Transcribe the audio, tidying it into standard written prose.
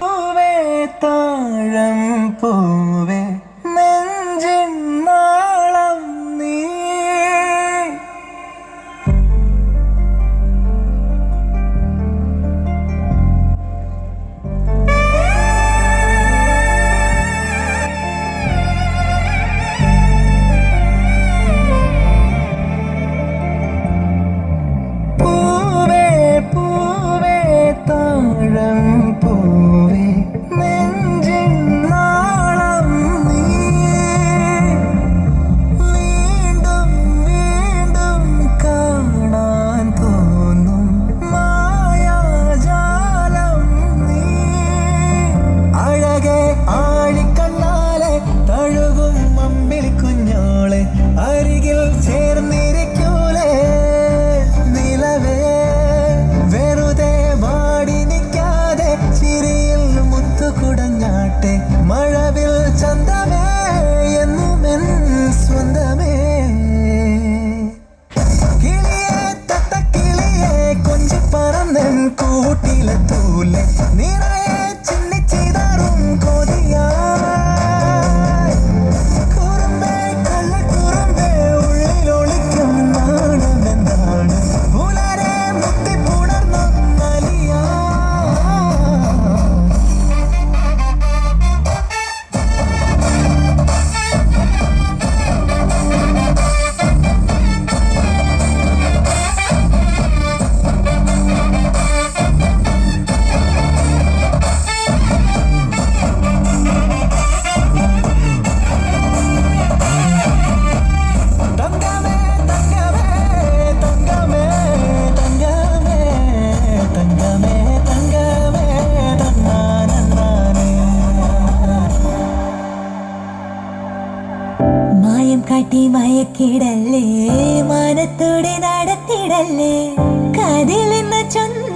പൂവേ താഴം പൂവേ നെഞ്ചിൻ നാളം നീ പൂവേ പൂവേ താഴം പൂവേ നെഞ്ചിൻ നാളം നീ വീണ്ടും വീണ്ടും കാണാൻ തോന്നും മായാജാലം നീ അഴകെ ആഴിക്കണ്ണാലെ തഴുകും അമ്പിളി കുഞ്ഞോളെ അരികിൽ ചേർന്നിരിക്കൂലേ നിലവേ വെറുതെ വാടി നിൽക്കാതെ ചിരിയിൽ മുത്തുകുടഞ്ഞാട്ടെ മഴവിൽ ചന്തമേ എന്നുമെൻ സ്വന്തമേ കിളിയെ തത്തക്കിളിയെ കൊഞ്ചി പറന്നൻ കൂട്ടിലെ തൂലെ നിറയെ ചിന്നിച്ചിതറും കൊതിയായി കുറുമ്പേ കള്ളക്കുറുമ്പേ ഉള്ളിലൊളിക്കും നാണമെന്താണ് പുലരെ മുത്തിപ്പുണർന്നൊന്നലിയാ തങ്കമേ തങ്കമേ തങ്കമേ തങ്കമേ തങ്കമേ തങ്കമേ തന്നാനേ മായം കാട്ടി മയക്കിടല്ലേ മാനത്തോടെ നടത്തിടല്ലേ കാതിൽ നിന്ന് ചൊന്ന